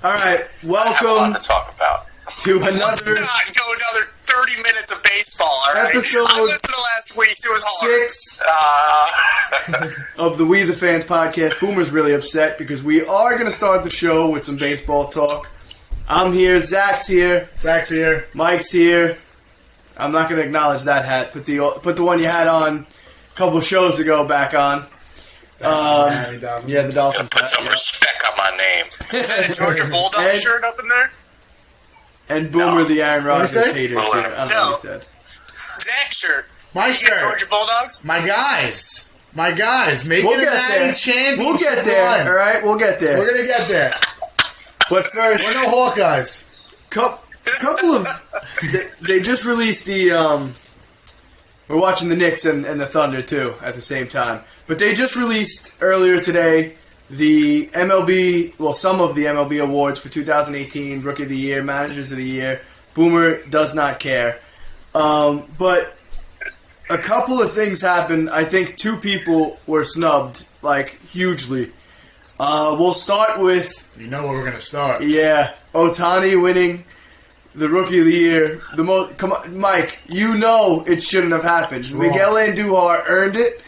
All right, welcome I have a lot to talk about. To Let's another not go another 30 minutes of baseball, all right? Episode I listened to last week's. It was hard. 6 of the We the Fans podcast. Boomer's really upset because we are going to start the show with some baseball talk. I'm here. Zach's here. Mike's here. I'm not going to acknowledge that hat. Put the one you had on a couple shows ago back on. Yeah, the Dolphins. Put some respect on my name. Is that a Georgia Bulldog shirt up in there? And Boomer, the Aaron Rodgers hater. I don't know what he said. Zach shirt. My shirt. Georgia Bulldogs? My guys. Making We'll it get a there. championship. We'll get there. All right, we'll get there. We're going to get there. But first, We're no Hawkeyes. couple of they just released the we're watching the Knicks and the Thunder too at the same time, but they just released earlier today the MLB, some of the MLB Awards for 2018, Rookie of the Year, Managers of the Year. Boomer does not care, but a couple of things happened. I think 2 people were snubbed, hugely. We'll start with, You know where we're going to start. yeah, Ohtani winning the Rookie of the Year. Come on, Mike, you know it shouldn't have happened. Miguel Andujar earned it.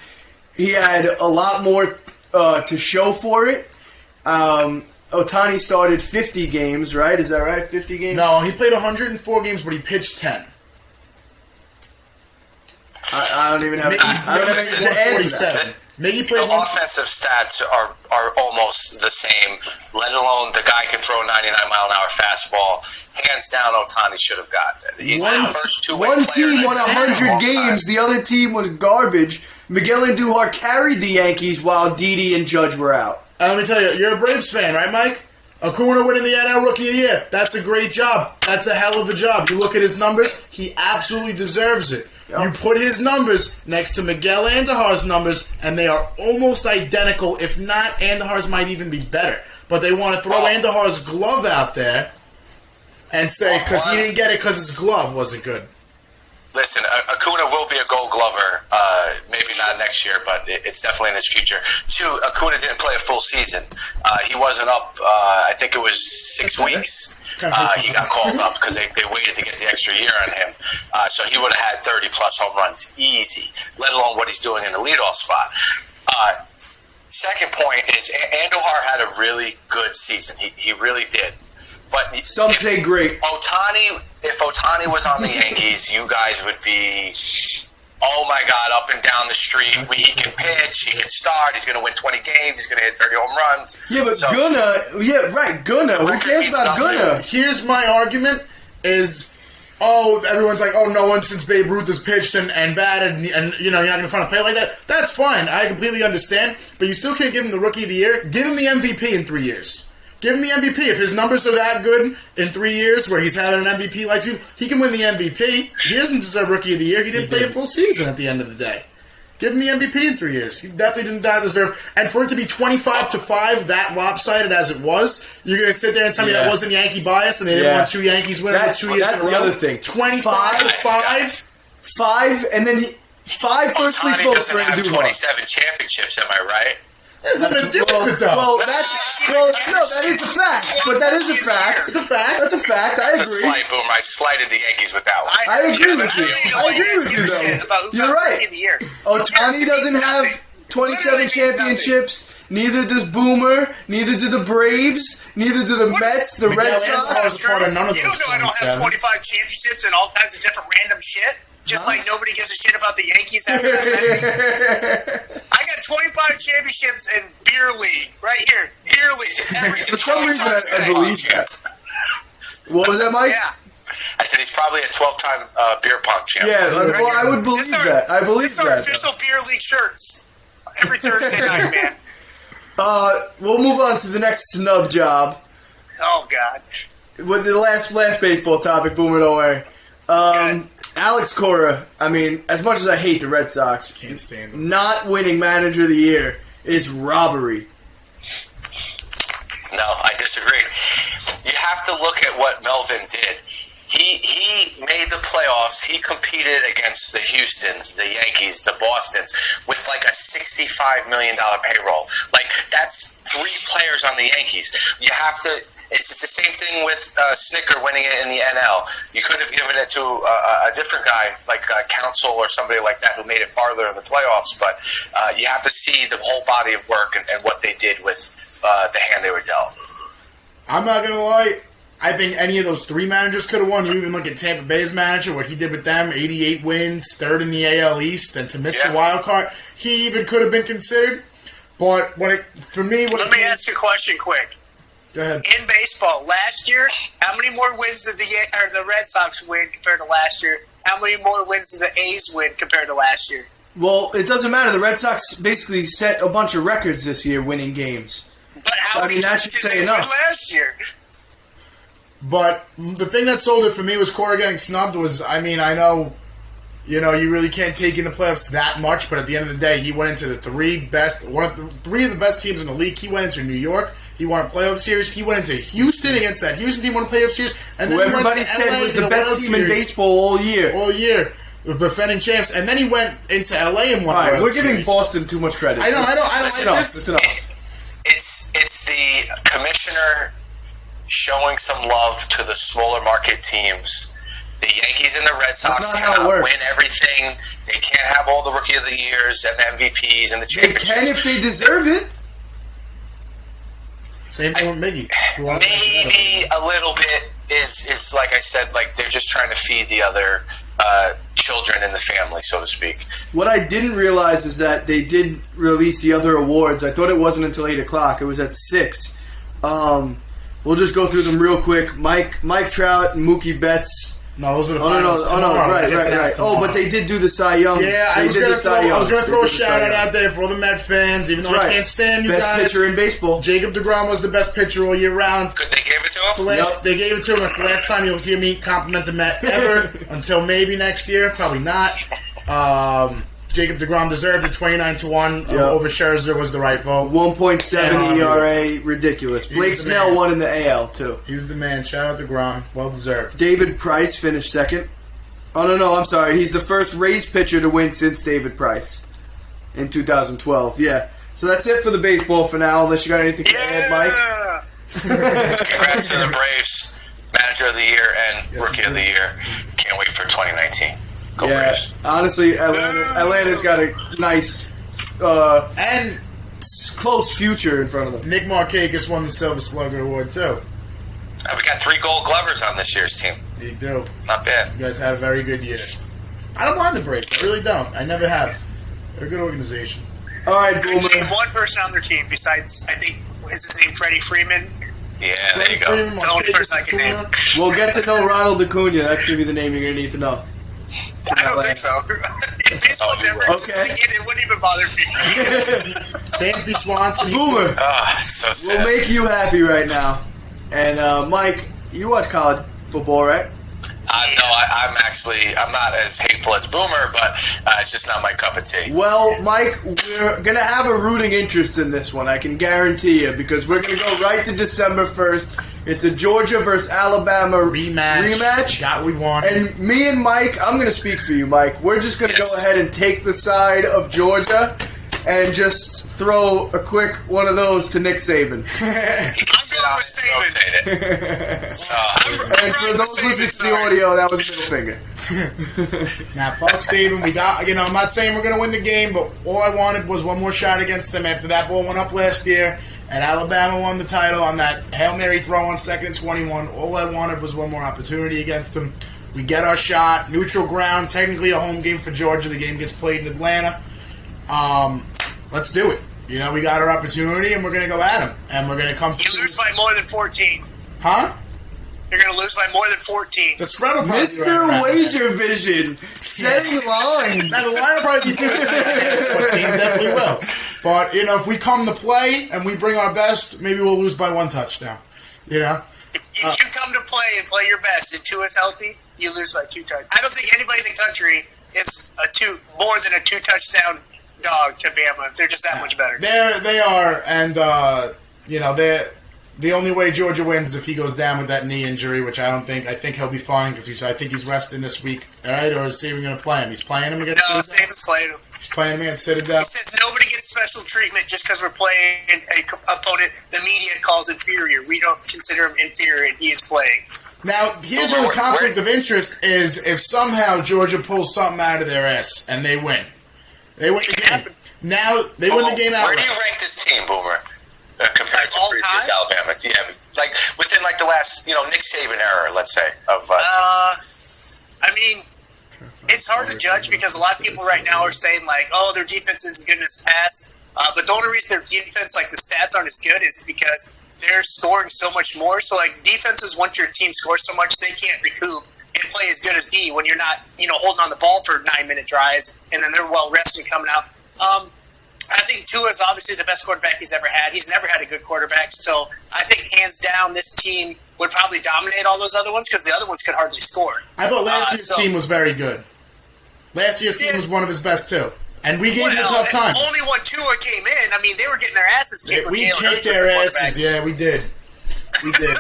He had a lot more to show for it. Ohtani started 50 games, right? Is that right? 50 games? No, he played 104 games, but he pitched 10. I don't even have Miggy to add to that. Miggy played The offensive stats are almost the same, let alone the guy can throw a 99-mile-an-hour fastball. Hands down, Ohtani should have gotten it. He's the first two-way One player team won that's 100 games. The other team was garbage. Miguel Andujar carried the Yankees while Didi and Judge were out. Let me tell you, you're a Braves fan, right, Mike? Acuna winning the NL Rookie of the Year. That's a great job. That's a hell of a job. You look at his numbers, he absolutely deserves it. Yep. You put his numbers next to Miguel Andujar's numbers, and they are almost identical. If not, Andujar's might even be better. But they want to throw Andujar's glove out there and say, because he didn't get it because his glove wasn't good. Listen, Acuna will be a Gold Glover, maybe not next year, but it's definitely in his future. 2, Acuna didn't play a full season. He wasn't up, I think it was 6 weeks. He got called up because they waited to get the extra year on him. So he would have had 30-plus home runs easy, let alone what he's doing in the leadoff spot. Second point is Andujar had a really good season. He really did. But some say great. If Ohtani was on the Yankees, you guys would be, oh my God, up and down the street. He can pitch, he can start, he's going to win 20 games, he's going to hit 30 home runs. Yeah, but Gunna. Who cares about Gunna? Here's my argument is, everyone's like, no one since Babe Ruth has pitched and batted, and you're not going to find a play like that. That's fine. I completely understand. But you still can't give him the Rookie of the Year. Give him the MVP in 3 years. Give him the MVP. If his numbers are that good in 3 years where he's having an MVP like you, he can win the MVP. He doesn't deserve Rookie of the Year. He didn't play a full season at the end of the day. Give him the MVP in 3 years. He definitely didn't deserve. And for it to be 25-5, that lopsided as it was, you're going to sit there and tell me that wasn't Yankee bias and they didn't want 2 Yankees winning for 2 years in a row? That's the other thing. 25-5? 5, and then 5 first place votes for Andujar. 27 championships, am I right? There's nothing to do with it, though. No, that is a fact. But that is a fact. It's a fact. That's a fact. I agree. That's a slight, Boomer. I slighted the Yankees with that one. I agree with you. Though. You're right. Ohtani doesn't have 27 championships. Neither does Boomer. Neither do the Braves. Neither do the Mets, the Red Sox. You don't know I don't have 25 championships and all kinds of different random shit. Just like nobody gives a shit about the Yankees after that. I got 25 championships in beer league right here. Beer league. For some reason, I believe that. What was that, Mike? Yeah. I said he's probably a 12-time beer pong champion. Yeah, well, I would believe that. I believe that. Official beer league shirts every Thursday night, man. We'll move on to the next snub job. Oh God. With the last baseball topic, Boomer, don't worry. Alex Cora, I mean, as much as I hate the Red Sox, can't stand them. Not winning Manager of the Year is robbery. No, I disagree. You have to look at what Melvin did. He made the playoffs. He competed against the Houstons, the Yankees, the Bostons with like a $65 million payroll. Like, that's 3 players on the Yankees. You have to It's the same thing with Snicker winning it in the NL. You could have given it to a different guy, like Council or somebody like that, who made it farther in the playoffs. But you have to see the whole body of work and what they did with the hand they were dealt. I'm not going to lie. I think any of those three managers could have won. You even look at Tampa Bay's manager, what he did with them, 88 wins, third in the AL East, and to miss the wild card, he even could have been considered. But for me, let me ask you a question quick. Go ahead. In baseball, last year, how many more wins did the Red Sox win compared to last year? How many more wins did the A's win compared to last year? Well, it doesn't matter. The Red Sox basically set a bunch of records this year winning games. But how many that should did say they enough. win last year? But the thing that sold it for me was Cora getting snubbed. I know, you really can't take in the playoffs that much, but at the end of the day, he went into the three of the best teams in the league. He went into New York. He won a playoff series. He went into Houston against that Houston team, won a playoff series, and then everybody said was the best team in baseball all year. The defending champs, and then he went into LA and won. All right, we're giving Boston too much credit. I don't like this. It's enough. It's the commissioner showing some love to the smaller market teams. The Yankees and the Red Sox cannot win everything. They can't have all the Rookie of the Years and the MVPs and the championships. They can if they deserve it. Same thing with Miggy. Maybe a little bit is like I said, like they're just trying to feed the other children in the family, so to speak. What I didn't realize is that they did release the other awards. I thought it wasn't until 8 o'clock. It was at 6. We'll just go through them real quick. Mike Trout and Mookie Betts. No, those are the finals. Right. Oh, but they did do the Cy Young. Yeah, I was going to throw a shout-out out there for all the Met fans, even though I can't stand you guys. Best pitcher in baseball. Jacob deGrom was the best pitcher all year round. Good, they gave it to him? They gave it to him. That's the last time you'll hear me compliment the Met ever, until maybe next year. Probably not. Jacob deGrom deserved it. 29-1 over Scherzer was the right vote. 1.7 ERA, ridiculous. Blake Snell won in the AL too. He was the man. Shout out to DeGrom, well deserved. David Price finished second. Oh no, I'm sorry. He's the first Rays pitcher to win since David Price in 2012. Yeah. So that's it for the baseball for now. Unless you got anything to add, Mike. Congrats to the Braves, Manager of the Year and Rookie of the Year. Can't wait for 2019. Go Braves. Honestly, Atlanta's got a nice and close future in front of them. Nick Markakis won the Silver Slugger Award too. We got 3 Gold Glovers on this year's team. You do. Not bad. You guys have a very good year. I don't mind the Braves. I really don't. I never have. They're a good organization. All right, Boomer. Name one person on their team besides, I think, is his name Freddie Freeman? Yeah, there you go. It's the only person I can name. We'll get to know Ronald Acuna. That's going to be the name you're going to need to know. I don't think so. If baseball never existed again, it wouldn't even bother me. Dansby Swanson. Boomer. So sad. We'll make you happy right now. And Mike, you watch college football, right? No, I'm not as hateful as Boomer, but it's just not my cup of tea. Well, Mike, we're going to have a rooting interest in this one, I can guarantee you, because we're going to go right to December 1st. It's a Georgia versus Alabama rematch. Got what we want. And me and Mike, I'm going to speak for you, Mike. We're just going to go ahead and take the side of Georgia and just throw a quick one of those to Nick Saban. I'm going with Saban. And for those listening to the audio, that was a middle finger. Now, fuck Saban. I'm not saying we're going to win the game, but all I wanted was one more shot against them after that ball went up last year. And Alabama won the title on that Hail Mary throw on 2nd and 21. All I wanted was one more opportunity against them. We get our shot. Neutral ground. Technically a home game for Georgia. The game gets played in Atlanta. Let's do it. We got our opportunity, and we're going to go at them. And we're going to come You lose by more than 14. Huh? You're going to lose by more than 14. The spread will probably Mr. Wager Vision, setting lines. Now, the line will probably be 14, definitely will. But, if we come to play and we bring our best, maybe we'll lose by 1 touchdown. If you come to play and play your best and Tua's healthy, you lose by 2 touchdowns. I don't think anybody in the country is more than a 2 touchdown dog to Bama. They're just that much better. They are, and the only way Georgia wins is if he goes down with that knee injury, which I don't think. I think he'll be fine because I think he's resting this week. All right, or is Saban going to play him? He's playing him against. No, Saban's playing him. Playing against Citadel. It says nobody gets special treatment just because we're playing an opponent the media calls inferior. We don't consider him inferior, and he is playing. Now, here's where the conflict of interest is if somehow Georgia pulls something out of their ass and they win. They win the game. Now, they win the game outright. Where do you rank this team, Boomer, compared to previous Alabama? Yeah, like within like the last, Nick Saban era, let's say. I mean, it's hard to judge because a lot of people right now are saying, like, oh, their defense isn't good in this pass. But the only reason their defense, like, the stats aren't as good is because they're scoring so much more. So, like, defenses, once your team scores so much, they can't recoup and play as good as D when you're not, holding on the ball for 9-minute drives and then they're well rested coming out. I think Tua is obviously the best quarterback he's ever had. He's never had a good quarterback. So I think hands down this team would probably dominate all those other ones because the other ones could hardly score. I thought last year's team was very good. Last year's team was one of his best too. And we gave him a tough time. Only when Tua came in, I mean, they were getting their asses kicked. We kicked their asses, yeah, we did. We did.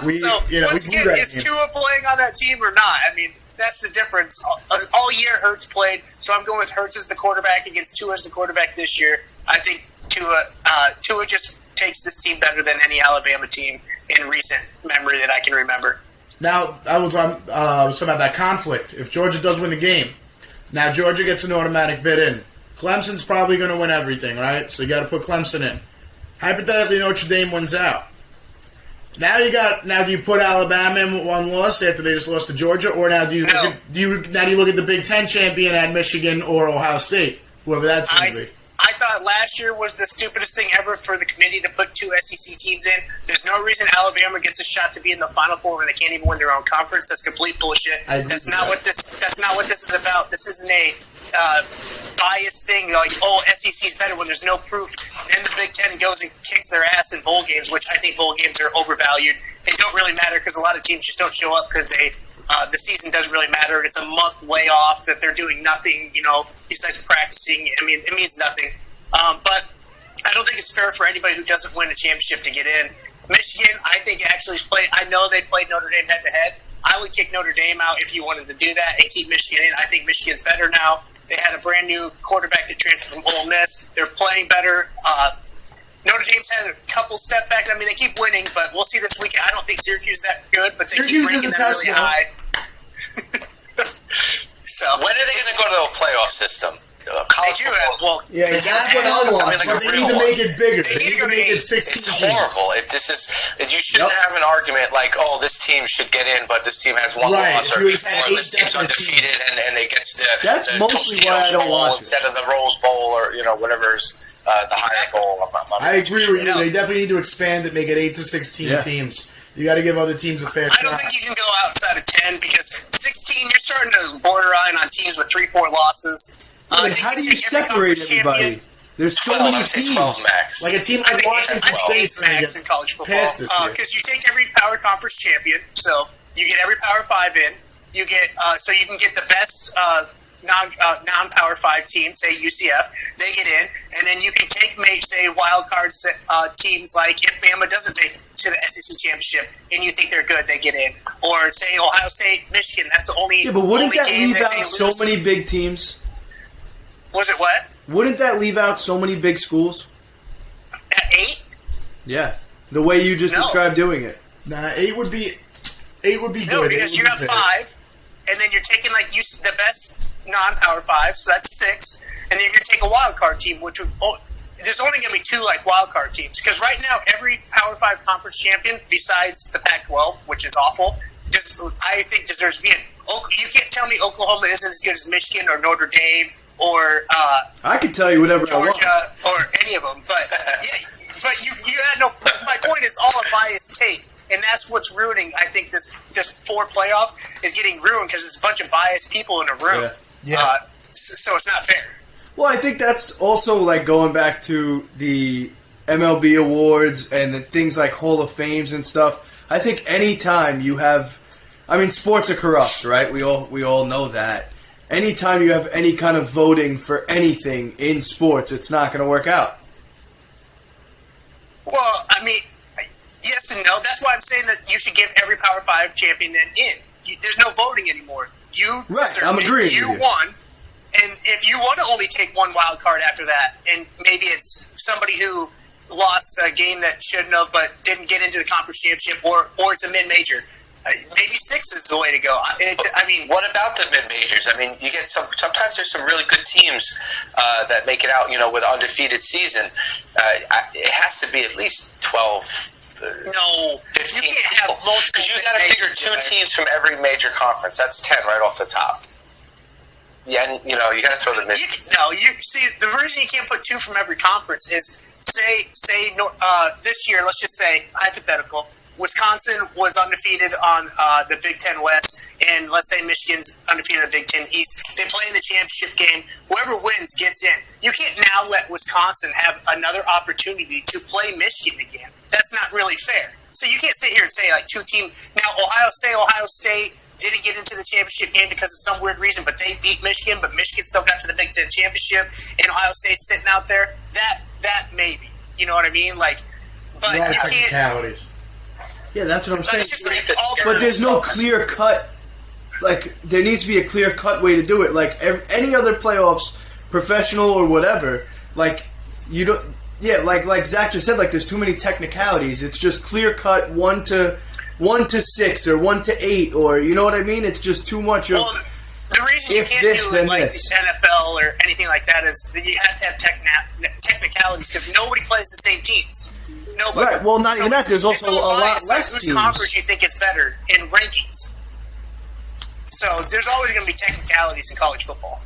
Once again, is Tua playing on that team or not? I mean, that's the difference. All year Hurts played, so I'm going with Hurts as the quarterback against Tua as the quarterback this year. I think Tua just takes this team better than any Alabama team in recent memory that I can remember. Now, I was talking about that conflict. If Georgia does win the game, now Georgia gets an automatic bid in. Clemson's probably going to win everything, right? So you got to put Clemson in. Hypothetically, Notre Dame wins out. Now do you put Alabama in with one loss after they just lost to Georgia, or now do you look at the Big Ten champion at Michigan or Ohio State, whoever that's going to be? I thought last year was the stupidest thing ever for the committee to put 2 SEC teams in. There's no reason Alabama gets a shot to be in the Final Four when they can't even win their own conference. That's complete bullshit. That's not what this is about. This isn't a biased thing like, oh, SEC's better when there's no proof. Then the Big Ten goes and kicks their ass in bowl games, which I think bowl games are overvalued. They don't really matter because a lot of teams just don't show up because the season doesn't really matter. It's a month layoff that they're doing nothing, besides practicing. I mean, it means nothing. But I don't think it's fair for anybody who doesn't win a championship to get in. Michigan, I think actually played. I know they played Notre Dame head to head. I would kick Notre Dame out if you wanted to do that and keep Michigan in. I think Michigan's better now. They had a brand new quarterback that transferred from Ole Miss. They're playing better. Notre Dame's had a couple step back. I mean, they keep winning, but we'll see this weekend. I don't think Syracuse is that good, but they keep ranking them really high. So when are they going to go to a playoff system? That's what I want. They need to make it bigger. They need to make it 16 It's horrible. You shouldn't have an argument like, oh, this team should get in, but this team has one loss, or this team's undefeated and it gets the mostly why I don't watch instead of the Rose Bowl or whatever's the higher bowl. I agree with you. They definitely need to expand it, make it 8 to 16 teams. You got to give other teams a fair shot. I don't think you can go outside of 10 because 16, you're starting to borderline on teams with 3-4 losses. How do you separate everybody? There's so many teams. Like a team like Washington State's going to get in college football past this year. Because you take every Power Conference champion, so you get every Power 5 in. You get so you can get the best non-Power 5 team, say UCF, they get in, and then you can take, say, wild card teams like if Bama doesn't make to the SEC championship and you think they're good, they get in. Or say Ohio State, Michigan, that's the only. Yeah, but wouldn't that leave out so lose. many big teams? Was it what? Wouldn't that leave out so many big schools? At 8? Yeah, the way you just described doing it. Nah, 8 would be good. No, because you have 5, and then you're taking the best non-Power 5, so that's 6, and then you're going to take a wild card team, which there's only going to be 2 wild card teams. Because right now, every Power 5 conference champion, besides the Pac-12, which is awful, I think deserves to be in. You can't tell me Oklahoma isn't as good as Michigan or Notre Dame or I could tell you whatever Georgia I want. or any of them, but you had no. My point is all a biased take, and that's what's ruining. I think this 4 playoff is getting ruined because there's a bunch of biased people in a room. Yeah. So it's not fair. Well, I think that's also going back to the MLB Awards and the things like Hall of Fames and stuff. I think any time you have, sports are corrupt, right? We all know that. Anytime you have any kind of voting for anything in sports, it's not going to work out. Well, yes and no. That's why I'm saying that you should give every Power 5 champion in. There's no voting anymore. You right. I'm agreeing. You won, And if you want to only take one wild card after that, and maybe it's somebody who lost a game that shouldn't have but didn't get into the conference championship, or it's a mid-major, maybe 6 is the way to go. What about the mid-majors? I mean, you get sometimes there's some really good teams that make it out, with an undefeated season. It has to be at least 12. No, 15 you can't have multiple. Because you got to figure 2 teams from every major conference. That's 10 right off the top. Yeah, and, you got to throw the mid. See, the reason you can't put 2 from every conference is say this year, let's just say hypothetical, Wisconsin was undefeated on the Big Ten West, and let's say Michigan's undefeated in the Big Ten East. They play in the championship game. Whoever wins gets in. You can't now let Wisconsin have another opportunity to play Michigan again. That's not really fair. So you can't sit here and say, 2 teams. Now, Ohio State didn't get into the championship game because of some weird reason, but they beat Michigan, but Michigan still got to the Big Ten championship, and Ohio State's sitting out there. That maybe. You know what I mean? But you can't. Technicalities. Yeah, that's what I'm saying. It's just But there's no clear cut. There needs to be a clear cut way to do it. Any other playoffs, professional or whatever. You don't. Yeah, like Zach just said. There's too many technicalities. It's just clear cut 1 to 6 or 1 to 8, or you know what I mean. It's just too much of. Well, the reason you can't do it like the NFL or anything like that is that you have to have technicalities because nobody plays the same teams. Nobody. Right. Well, not even that. There's also a lot less whose teams. conference you think is better in rankings. So there's always going to be technicalities in college football.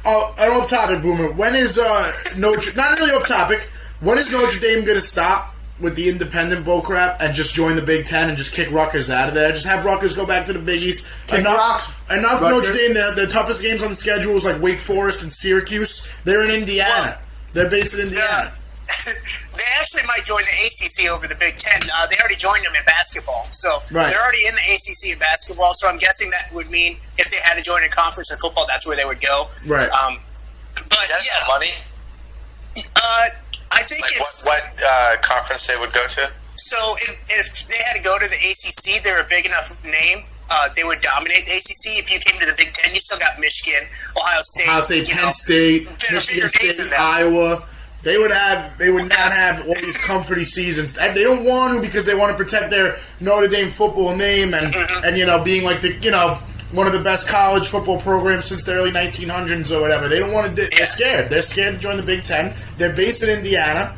Oh, and off topic, Boomer. When is not really off topic? When is Notre Dame going to stop with the independent bullcrap and just join the Big Ten and just kick Rutgers out of there? Just have Rutgers go back to the Big East. Enough Notre Dame. The toughest games on the schedule is Wake Forest and Syracuse. They're in Indiana. Well, they're based in Indiana. They actually might join the ACC over the Big Ten. They already joined them in basketball. So Right. They're already in the ACC in basketball. So I'm guessing that would mean if they had to join a conference in football, that's where they would go. Right. But Is that yeah, money? I think it's... What conference they would go to? So if they had to go to the ACC, they're a big enough name. They would dominate the ACC. If you came to the Big Ten, you still got Michigan, Ohio State, Penn State, Michigan State, Iowa. They would not have all these comforty seasons. They don't want to because they want to protect their Notre Dame football name and being one of the best college football programs since the early 1900s or whatever. They don't want to. They're scared. They're scared to join the Big Ten. They're based in Indiana.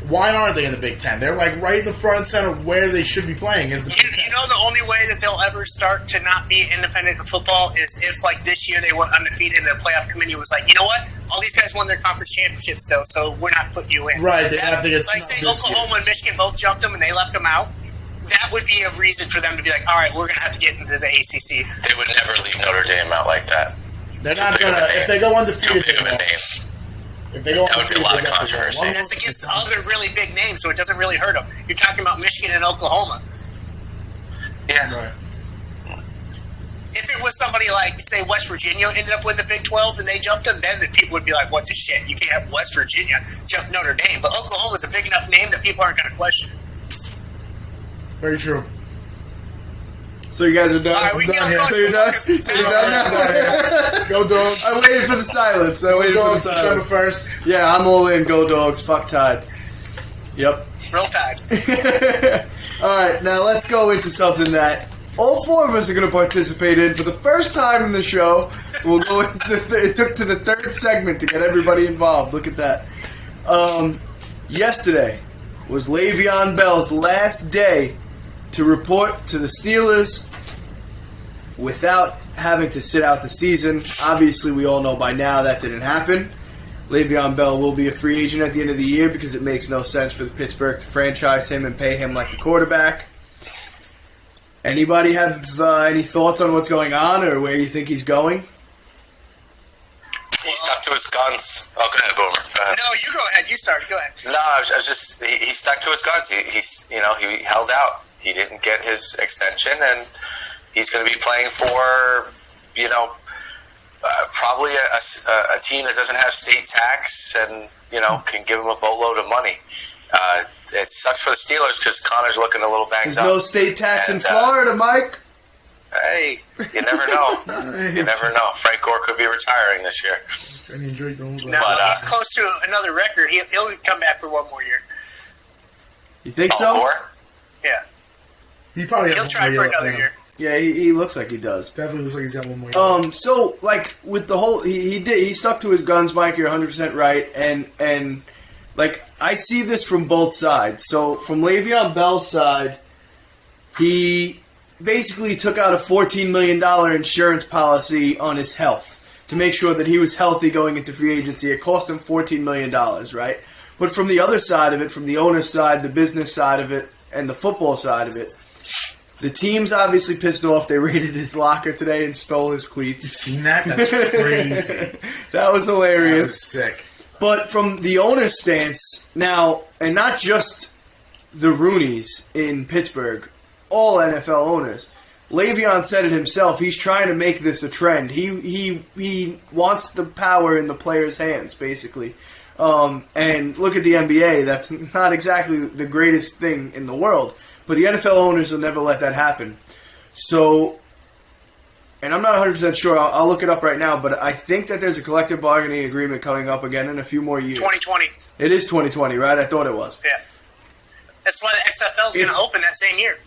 Why aren't they in the Big Ten? They're right in the front and center where they should be playing. Is the Big Ten. You know the only way that they'll ever start to not be independent in football is if this year they went undefeated and the playoff committee was like, you know what? All these guys won their conference championships though, so we're not putting you in. Right, they have to get say Oklahoma and Michigan both jumped them and they left them out. That would be a reason for them to be like, all right, we're going to have to get into the ACC. They would never leave Notre Dame out like that. They're not going to. If they go undefeated, Too big of a name. If they go That would be a lot of undefeated, controversy. And that's against other really big names, so it doesn't really hurt them. You're talking about Michigan and Oklahoma. Yeah. Right. If it was somebody like, say, West Virginia ended up with the Big 12 and they jumped them, then the people would be like, what the shit? You can't have West Virginia jump Notre Dame. But Oklahoma's a big enough name that people aren't going to question. Very true. So you guys are done? All right, we I'm done got here. So you're done now? Go Dogs. I waited for the silence. Go Dogs. December 1st. Yeah, I'm all in. Go Dogs. Fuck Tide. Yep. Real time. Alright, now let's go into something that all 4 of us are going to participate in for the first time in the show. We'll go into it took to the 3rd segment to get everybody involved. Look at that. Yesterday was Leveon Bell's last day to report to the Steelers without having to sit out the season. Obviously, we all know by now that didn't happen. Leveon Bell will be a free agent at the end of the year because it makes no sense for the Pittsburgh to franchise him and pay him like a quarterback. Anybody have any thoughts on what's going on or where you think he's going? He stuck to his guns. Oh, go ahead, Boomer. Go ahead. No, you go ahead. You start. Go ahead. No, I was just he stuck to his guns. He held out. He didn't get his extension, and he's going to be playing for probably a team that doesn't have state tax and can give him a boatload of money. It sucks for the Steelers because Connor's looking a little banged There's up. no state tax in Florida, Mike. Hey, you never know. You never know. Frank Gore could be retiring this year. And enjoy the whole No, he's close to another record. He'll come back for one more year. You think so? Gore? Yeah. He probably He'll try for another year. Yeah, he looks like he does. Definitely looks like he's got one more year. So like with the whole, he stuck to his guns, Mike. You're 100% right, and like I see this from both sides. So from Leveon Bell's side, he basically took out a $14 million insurance policy on his health to make sure that he was healthy going into free agency. It cost him $14 million, right? But from the other side of it, from the owner's side, the business side of it, and the football side of it, the team's obviously pissed off. They raided his locker today and stole his cleats. You seen that? That's crazy. That was hilarious. That was sick. But from the owner's stance, now, and not just the Rooneys in Pittsburgh, all NFL owners, Le'Veon said it himself. He's trying to make this a trend. He wants the power in the players' hands, basically. And look at the NBA. That's not exactly the greatest thing in the world. But the NFL owners will never let that happen. So, and I'm not 100% sure. I'll look it up right now. But I think that there's a collective bargaining agreement coming up again in a few more years. 2020. It is 2020, right? I thought it was. Yeah. That's why the XFL is going to open that same year.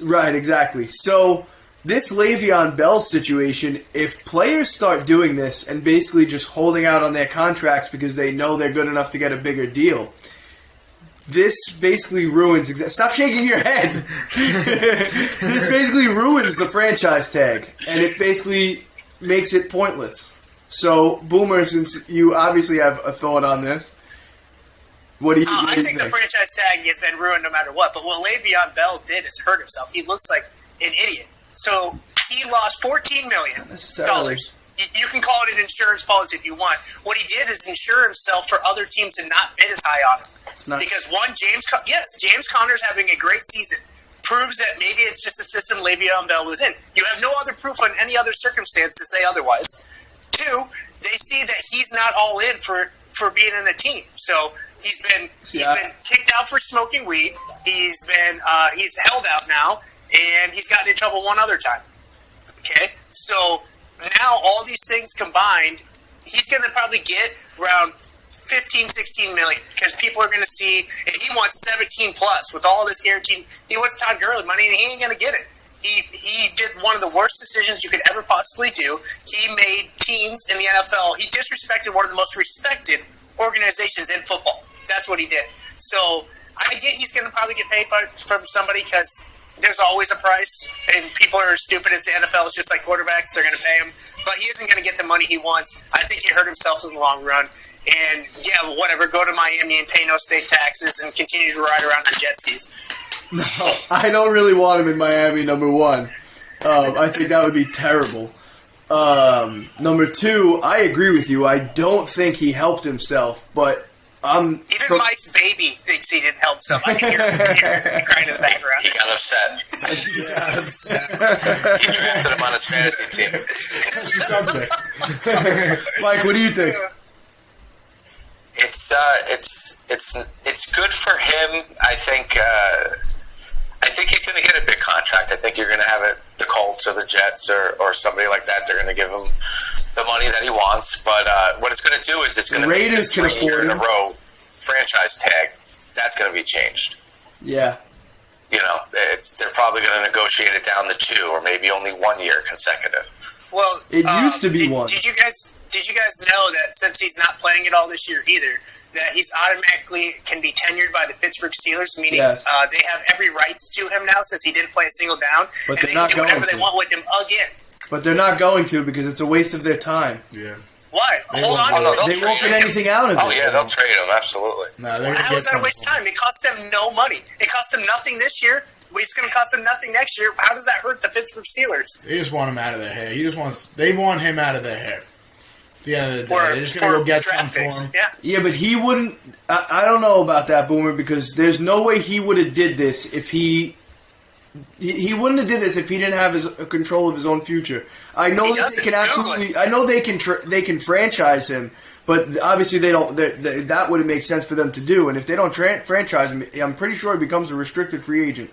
Right, exactly. So, this Le'Veon Bell situation, if players start doing this and basically just holding out on their contracts because they know they're good enough to get a bigger deal, this basically ruins... Stop shaking your head! This basically ruins the franchise tag, and it basically makes it pointless. So, Boomer, since you obviously have a thought on this, what do you I think the franchise tag has been ruined no matter what, but what Le'Veon Bell did is hurt himself. He looks like an idiot. So, he lost $14 million. Not necessarily. You can call it an insurance policy if you want. What he did is insure himself for other teams to not bid as high on him. Because one, James Conner's having a great season. Proves that maybe it's just the system Le'Veon Bell was in. You have no other proof on any other circumstance to say otherwise. Two, they see that he's not all in for being in the team. So he's been kicked out for smoking weed. He's held out now, and he's gotten in trouble one other time. Okay, so now all these things combined, he's going to probably get around 15, 16 million because people are going to see, and he wants 17 plus with all this guaranteed. He wants Todd Gurley money, and he ain't going to get it. He did one of the worst decisions you could ever possibly do. He made teams in the NFL. He disrespected one of the most respected organizations in football. That's what he did. So I get he's going to probably get paid from somebody because there's always a price, and people are as stupid as the NFL. It's just like quarterbacks. They're going to pay him. But he isn't going to get the money he wants. I think he hurt himself in the long run. And, yeah, whatever, go to Miami and pay no state taxes and continue to ride around on jet skis. No, I don't really want him in Miami, number one. I think that would be terrible. Number two, I agree with you. I don't think he helped himself, but even Mike's baby thinks he didn't help himself. I can hear him crying in the background. He got upset. He drafted him on his fantasy team. Subject. Mike, what do you think? It's good for him. I think he's going to get a big contract. I think you're going to have the Colts or the Jets or somebody like that. They're going to give him the money that he wants. But what it's going to do is it's going to make the 3 year in a row franchise tag. That's going to be changed. Yeah. You know, they're probably going to negotiate it down to 2 or maybe only 1 year consecutive. Well, it used to be one. Did you guys know that since he's not playing at all this year either, that he's automatically can be tenured by the Pittsburgh Steelers, meaning they have every rights to him now since he didn't play a single down, but and they can do whatever they want with him again. But they're not going to because it's a waste of their time. Yeah. Why? Hold on. They won't get anything out of it. Oh, yeah, they'll trade him, absolutely. No, how is that a waste of time? It cost them no money. It cost them nothing this year. It's going to cost them nothing next year. How does that hurt the Pittsburgh Steelers? They just want him out of their hair. They want him out of their hair. At the end of the day, they're just going to go get something for him. Yeah, but he wouldn't. I don't know about that, Boomer, because there's no way he would have did this if he wouldn't have did this if he didn't have control of his own future. I know that they can absolutely. I know they can franchise him, but obviously they don't. That wouldn't make sense for them to do. And if they don't franchise him, I'm pretty sure he becomes a restricted free agent.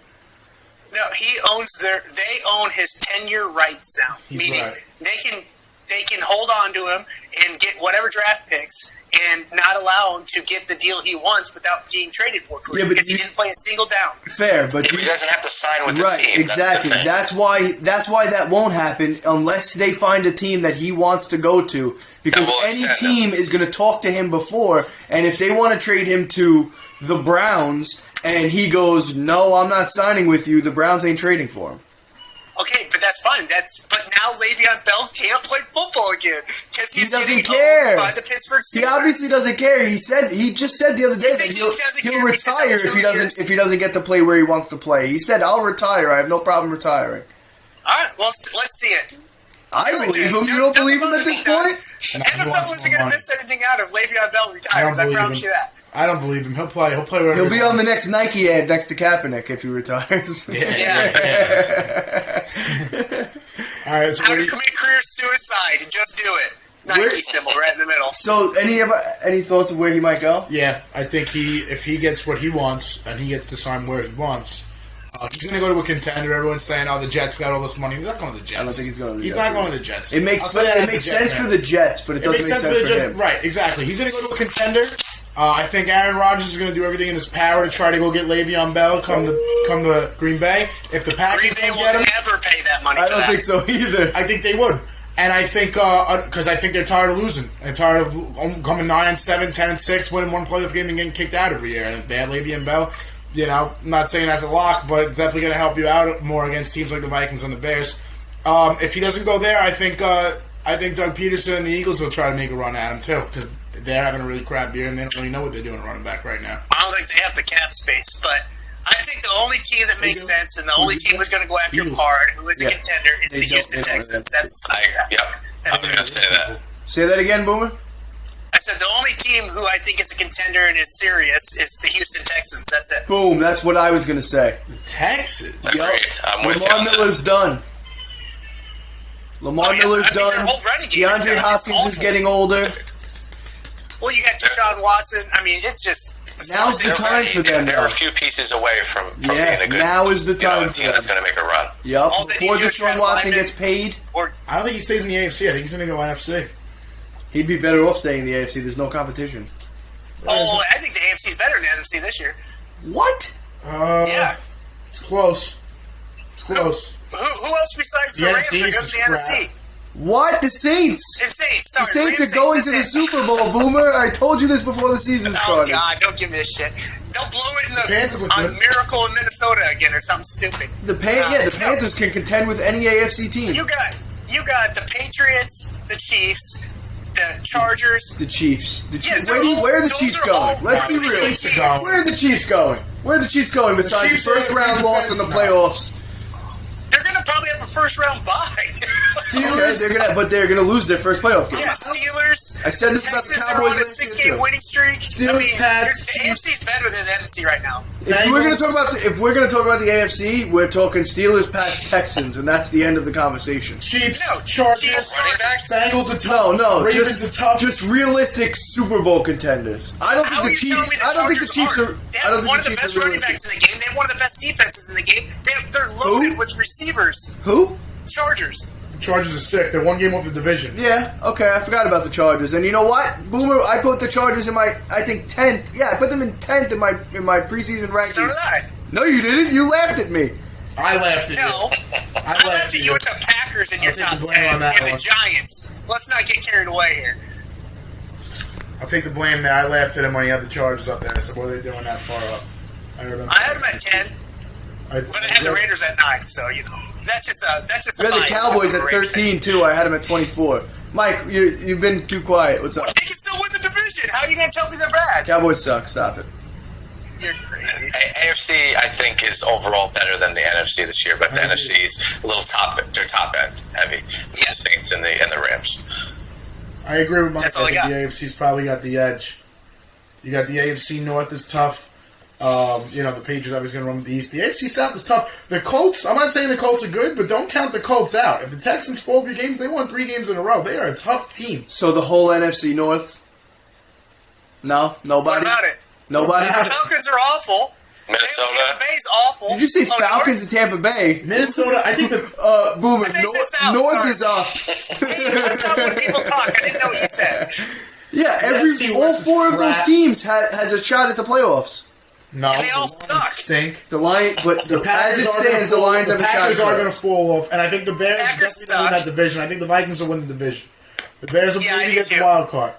No, he owns they own his tenure rights now. He's meaning right. they can hold on to him and get whatever draft picks and not allow him to get the deal he wants without being traded for Yeah, because he didn't play a single down. Fair, but He doesn't have to sign with the right, team. exactly. That's the thing. That's why that won't happen unless they find a team that he wants to go to. Because any team is going to talk to him before, and if they want to trade him to the Browns, and he goes, "No, I'm not signing with you," the Browns ain't trading for him. Okay, but that's fine. But now Le'Veon Bell can't play football again because He he's doesn't getting care. owned by the Pittsburgh Steelers. He obviously doesn't care. He just said the other day You that think he doesn't he'll care if he sits out retire for 2 years? if he doesn't get to play where he wants to play. He said, "I'll retire. I have no problem retiring." All right, well, let's see it. I believe him. You don't believe him at this point? NFL isn't going to miss anything out if Le'Veon Bell retires. I promise you that. I don't believe him. He'll play. He'll play wherever He'll be on the wants. next Nike ad next to Kaepernick if he retires. Yeah. All right. So How to commit career suicide and just do it. Nike symbol right in the middle. So, any thoughts of where he might go? yeah, I think if he gets what he wants and he gets to sign where he wants, he's going to go to a contender. Everyone's saying, "Oh, the Jets got all this money." He's not going to the Jets. I don't think he's going to the He's Jets. not going to the Jets. It makes sense for the Jets, but it doesn't make sense for him. Right, exactly. He's going to go to a contender. I think Aaron Rodgers is going to do everything in his power to try to go get Le'Veon Bell come to Green Bay. If the Packers Green Bay don't will get him, never pay that money I for don't that. think so either. I think they would. And I think, because I think they're tired of losing. They're tired of coming 9-7, 10-6, winning one playoff game and getting kicked out every year. And if they had Le'Veon Bell, I'm not saying that's a lock, but it's definitely going to help you out more against teams like the Vikings and the Bears. If he doesn't go there, I think Doug Peterson and the Eagles will try to make a run at him too, because they're having a really crap year and they don't really know what they're doing running back right now. I don't think they have the cap space, but I think the only team that makes sense and the only team who's going to go after him hard, who is a contender, is the Houston Texans. I was going to say that. Say that again, Boomer. I said the only team who I think is a contender and is serious is the Houston Texans. That's it. Boom. That's what I was going to say. Texas. Agreed. I'm with you. Lamar Miller's done. Lamar Miller's their done. whole running game is DeAndre done. Hopkins It's is getting older. Well, you got Deshaun Watson. I mean, it's just... Now's the time for them. They're a few pieces away from being a good now is the time team that's going to make a run. Yep. All they Before need to do is Deshaun try to Watson find gets paid, I don't think he stays in the AFC. I think he's going to go NFC. he'd be better off staying in the AFC. There's no competition. Oh, I think the AFC's better than the NFC this year. What? Yeah. It's close. It's close. Who else besides the The Rams NFC are is good in the crap. NFC? What? The Saints. The Saints. The Sorry, Saints Rams, are going to the that's it. Super Bowl, Boomer. I told you this before the season Oh, started. God, don't give me this shit. They'll blow it in Panthers look on good. Miracle in Minnesota again or something stupid. The Panthers can contend with any AFC team. You got the Patriots, the Chiefs, the Chargers. The Chiefs. Yeah, Where are the those Chiefs are going? all Let's be really real. good teams. Where are the Chiefs going? Where are the Chiefs going besides the Chiefs first are round the loss in the defense now. playoffs? They're going to probably have a first-round bye. But they're gonna lose their first playoff game. Yeah, Steelers. I said this about the Texans are Cowboys on a last year, 6-game too. winning streak. Steelers, Pats, the AFC's better than the NFC right now. If we're gonna talk about the AFC, we're talking Steelers, Pats, Texans, and that's the end of the conversation. Chiefs, No, Chargers, Chiefs, running backs? Bengals are tough. No, Ravens are tough. just realistic Super Bowl contenders. I don't How think are the you telling me Chiefs. I don't think the Chiefs are. They I don't have one think of the the Chiefs best are running realistic. backs in the game. They have one of the best defenses in the game. They're loaded with receivers. Who? Chargers. The Chargers are sick. They're one game off the division. Yeah, okay, I forgot about the Chargers. And you know what, Boomer? I put the Chargers in my, I think 10th. Yeah, I put them in 10th in my preseason rankings. So did I. No, you didn't. You laughed at me. I laughed at No. you. I laughed at you with the Packers in your I'll take top the blame 10 on that and the one. Giants. Let's not get carried away here. I'll take the blame there. I laughed at him when he had the Chargers up there. I said, what are they doing that far up? I remember. I had them at 10, but I had the Raiders at 9, so, you know. That's just a You had the bias Cowboys at consideration. 13 too. I had them at 24. Mike, you've been too quiet. What's up? Well, they can still win the division. How are you going to tell me they're bad? Cowboys suck. Stop it. You're crazy. AFC, I think, is overall better than the NFC this year, but the NFC is a little they're top end heavy. Yeah. The Saints and the Rams. I agree with Mike. That's all I think I got. the AFC's probably got the edge. You got the AFC North is tough. The Patriots obviously going to run with the East. The AFC South is tough. The Colts, I'm not saying the Colts are good, but don't count the Colts out. If the Texans fall 3 games, they won 3 games in a row. They are a tough team. So the whole NFC North? No, nobody. What about it? Nobody. The Falcons are awful. Minnesota. Tampa Bay's awful. Did you say Falcons and Tampa Bay? Minnesota, I think the Boomer, I think it's South, North sorry. is up. Hey, what's up when people talk? I didn't know what you said. Yeah, NFC all West is four of those crap. teams has a shot at the playoffs. No, And they all the Lions suck. stink. The Lions, but The as it stands, the Lions have a shot. Packers at are the going to fall off, and I think the Bears Packers definitely win that suck. division. I think the Vikings will win the division. The Bears will Yeah, I maybe do get the too. wild card.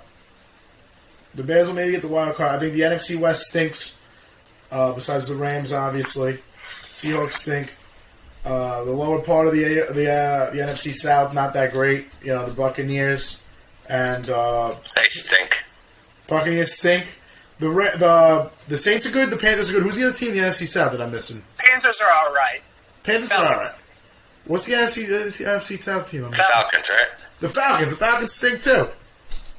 The Bears will maybe get the wild card. I think the NFC West stinks. Besides the Rams, obviously, Seahawks stink. The lower part of the NFC South, not that great. You know, the Buccaneers and They stink. Buccaneers stink. The Saints are good. The Panthers are good. Who's the other team in the NFC South that I'm missing? Panthers are all right. Panthers are alright. What's the NFC South team? I'm missing? Falcons, right? The Falcons. The Falcons stink too.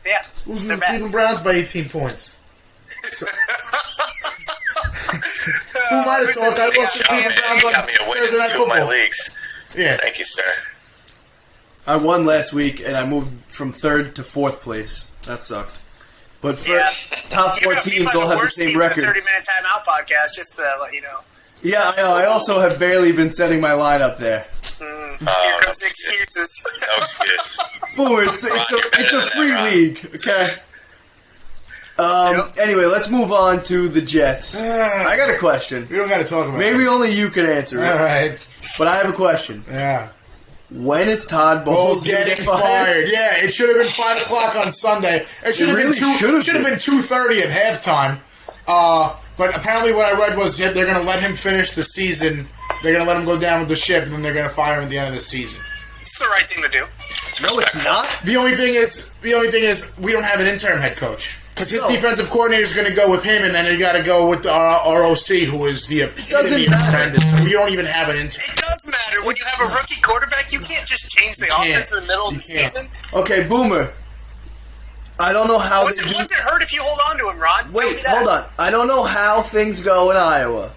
Yeah. Losing They're the bad. Cleveland Browns by 18 points. So, who might have talked? I lost the Cleveland Browns You got me a on win in Thursday Night 2 of my Football. leagues. Yeah. Thank you, sir. I won last week, and I moved from 3rd to 4th place. That sucked. But for Yeah. top 4 teams all have the same record. 30-minute timeout podcast, just to let you know. Yeah, I know. I also have barely been setting my lineup there. Here comes the excuses. No excuse. Boom! It's a free league. Okay. Anyway, let's move on to the Jets. I got a question. We don't got to talk about Maybe only you can answer it. All it. right. But I have a question. Yeah. When is Todd Bowles Getting fired. Yeah, it should have been 5 o'clock on Sunday. It should have really been should have been 2:30 at halftime. But apparently, what I read was they're going to let him finish the season. They're going to let him go down with the ship, and then they're going to fire him at the end of the season. It's the right thing to do. No, it's not. The only thing is, we don't have an interim head coach because his No. defensive coordinator is going to go with him, and then you got to go with our ROC, who is the epitome of matter. horrendous. We don't even have an interim. It does matter. When you have a rookie quarterback, you can't just change the offense in the middle of the You can't. season. Okay, Boomer. I don't know how. What's it hurt if you hold on to him, Ron? Tell me Wait, that. hold on. I don't know how things go in Iowa,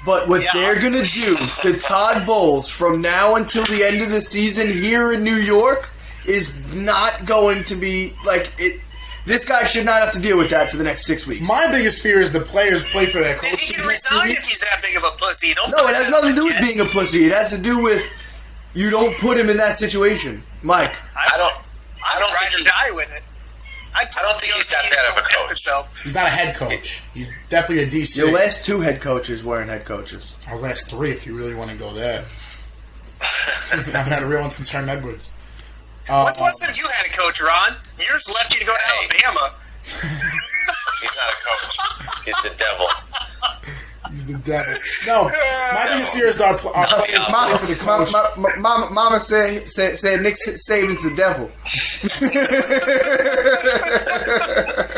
but what Yeah, they're going to do to Todd Bowles from now until the end of the season here in New York is not going to be like it. This guy should not have to deal with that for the next 6 weeks. My biggest fear is the players play for their And he coaches. can resign if he's that big of a pussy. Don't No, put it has him nothing on to do the with Jets. being a pussy. It has to do with you don't put him in that situation. Mike, I don't ride think or die with it. I don't think he's that bad of a coach. He's not a head coach. He's definitely a DC. your last 2 head coaches weren't head coaches. Our last 3, if you really want to go there. I haven't had a real one since Herm Edwards. When's the last time you had a coach, Ron? Yours left you to go to Alabama. He's not a coach. He's the devil. He's the devil. No, my biggest fear is our players play for the coach. Mama said Nick Saban's the devil.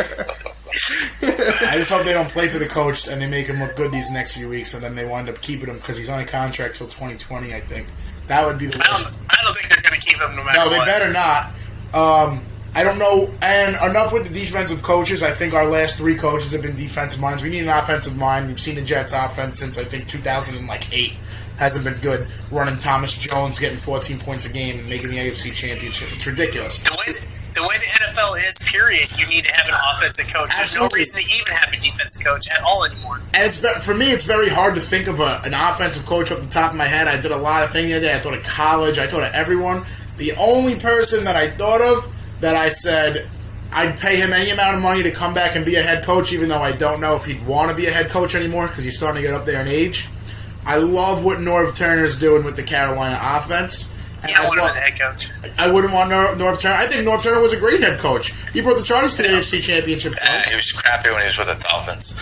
I just hope they don't play for the coach and they make him look good these next few weeks, and then they wind up keeping him because he's on a contract till 2020. I think that would be the worst. I don't think they're going to keep him no matter No, they what. better not. I don't know. And enough with the defensive coaches. I think our last 3 coaches have been defensive minds. We need an offensive mind. We've seen the Jets offense since I think 2008. Hasn't been good. Running Thomas Jones, getting 14 points a game, and making the AFC Championship. It's ridiculous. The way the NFL is, period, you need to have an offensive coach. There's no Absolutely. reason to even have a defensive coach at all anymore. And for me, it's very hard to think of an offensive coach off the top of my head. I did a lot of things the other day. I thought of college. I thought of everyone. The only person that I thought of that I said I'd pay him any amount of money to come back and be a head coach, even though I don't know if he'd want to be a head coach anymore because he's starting to get up there in age. I love what Norv Turner's doing with the Carolina offense. And You don't want him as a head coach. I wouldn't want Norv Turner. I think Norv Turner was a great head coach. He brought the Chargers to the AFC Championship. He was crappy when he was with the Dolphins.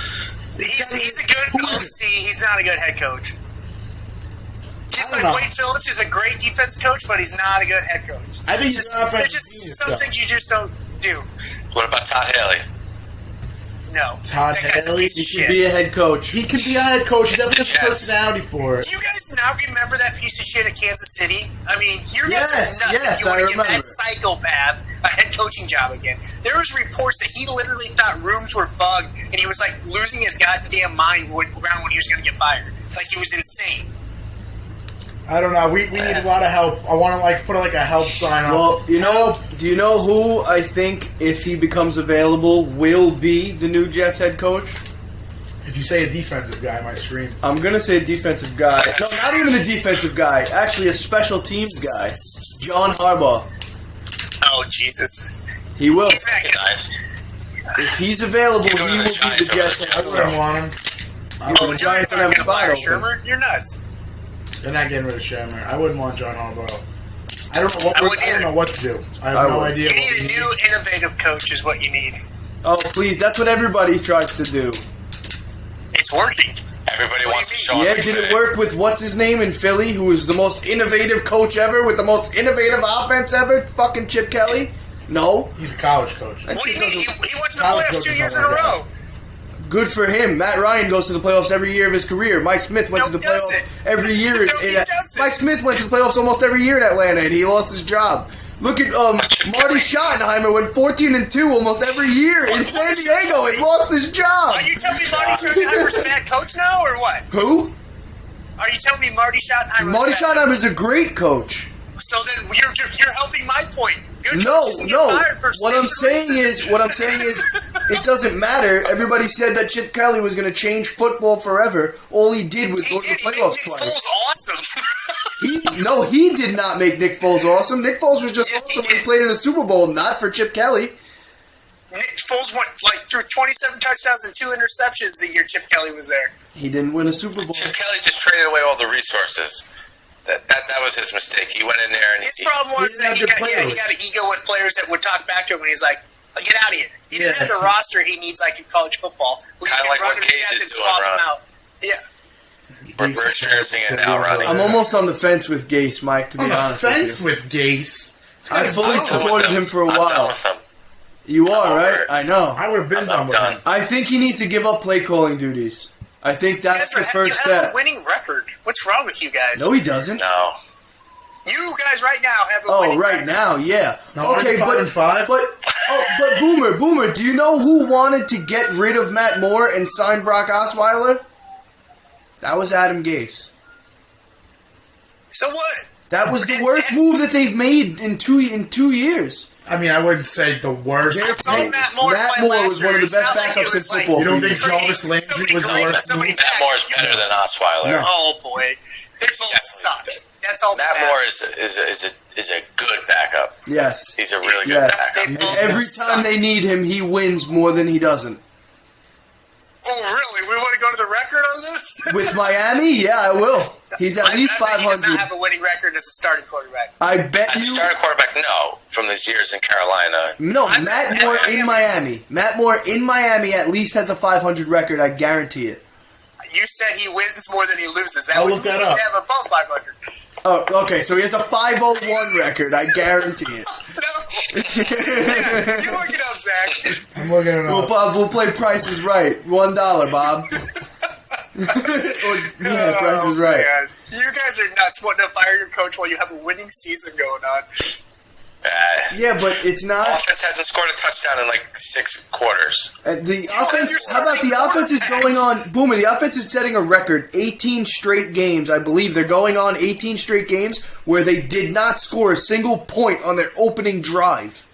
He's a good OC. He's not a good head coach. Just I like don't know. Wade Phillips is a great defense coach, but he's not a good head coach. I think he's an offensive There's just genius, some though. things you just don't do. What about Todd Haley? No. Todd That guy's a Haley? piece of He shit. should be a head coach. He could be a head coach. He definitely has the Yes. personality for it. Do you guys not remember that piece of shit at Kansas City? I mean, you're Yes, nuts if yes, you want I to give remember. that psychopath a head coaching job again. There was reports that he literally thought rooms were bugged, and he was like losing his goddamn mind around when he was going to get fired. Like he was insane. I don't know. We need a lot of help. I want to put a help sign on. Well, do you know who I think, if he becomes available, will be the new Jets head coach? If you say a defensive guy, I might scream. I'm gonna say defensive guy. No, not even a defensive guy. Actually, a special teams guy. John Harbaugh. Oh, Jesus. He will. He's not good. Nice. If he's available, he will be the Jets. I wouldn't want him. Oh, the Giants don't have a spot open. Shermer? You're nuts. They're not getting rid of Shermer. I wouldn't want John Harbaugh. I don't know what to do. I have no idea. You need a new, innovative coach is what you need. Oh, please. That's what everybody tries to do. It's working. Everybody wants to show Yeah, did it work with what's his name in Philly, who was the most innovative coach ever, with the most innovative offense ever? Fucking Chip Kelly? No. He's a college coach. What do you mean? He went to the playoffs 2 years in a row. Good for him. Matt Ryan goes to the playoffs every year of his career. Mike Smith went to the playoffs every year. Mike Smith went to the playoffs almost every year in Atlanta, and he lost his job. Look at Marty Schottenheimer went 14-2 almost every year in San Diego and lost his job. Are you telling me Marty Schottenheimer's a bad coach now, or what? Who? Are you telling me Marty Schottenheimer? Marty Schottenheimer's a great coach. So then you're helping my point. Good No. coaches get fired for What I'm saying racism. is, it doesn't matter. Everybody said that Chip Kelly was going to change football forever. All he did was go to the playoffs Nick twice. Foles awesome. He did not make Nick Foles awesome. Nick Foles was just Yes, he awesome when he did. played in the Super Bowl, not for Chip Kelly. Nick Foles went through 27 touchdowns and 2 interceptions the year Chip Kelly was there. He didn't win a Super Bowl. Chip Kelly just traded away all the resources. That was his mistake. He went in there and His problem was that he got an ego with players that would talk back to him, and he's like, "Get out of here." He didn't have the roster he needs like in college football. Kind of like what Gase is doing, Ron. Yeah. We're experiencing it now, Ronnie. I'm almost on the fence with Gase, Mike, to be On the honest fence with with Gase. you. I fully supported him for a I'm done while. with him. You are, right? I know. I would have been done I'm with done. him. I think he needs to give up play calling duties. I think that's the first You have step. a winning record. What's wrong with you guys? No, he doesn't. No. You guys right now have a winning Oh, right record. now, yeah. No, Okay, but 5-5. but Boomer, do you know who wanted to get rid of Matt Moore and sign Brock Osweiler? That was Adam Gase. So what? That was the worst move that they've made in two years. I mean, I wouldn't say the worst. I saw Matt Moore play was last one of the year. best It's not like backups it in was like football. You don't think for years. Jarvis Landry was the worst move? Matt Moore is better than Osweiler. No. Oh boy, they both suck. That's all. Matt Moore is a good backup. Yes. He's a really good Yes. backup. They both Every suck. time they need him, he wins more than he doesn't. Oh really? We want to go to the record on this? With Miami, yeah, I will. He's at least I bet he does not 500. have a winning record as a starting quarterback. I bet As a you. starting quarterback, no. From his years in Carolina. No, I'm Matt not- Moore I in am- Miami. Matt Moore in Miami at least has a 500 record. I guarantee it. You said he wins more than he loses. That I'll would look that mean up. he'd have above 500. Oh, okay. So he has a 501 record. I guarantee it. No. Yeah, you look it up, Zach. I'm looking it Well, up. Bob, we'll play Price is Right. $1, Bob. Yeah, Price is Right. Man. You guys are nuts wanting to fire your coach while you have a winning season going on. Yeah, but it's not. Offense hasn't scored a touchdown in like 6 quarters. The offense. How about the offense is going on? Boomer, the offense is setting a record. 18 straight games, I believe. They're going on 18 straight games where they did not score a single point on their opening drive.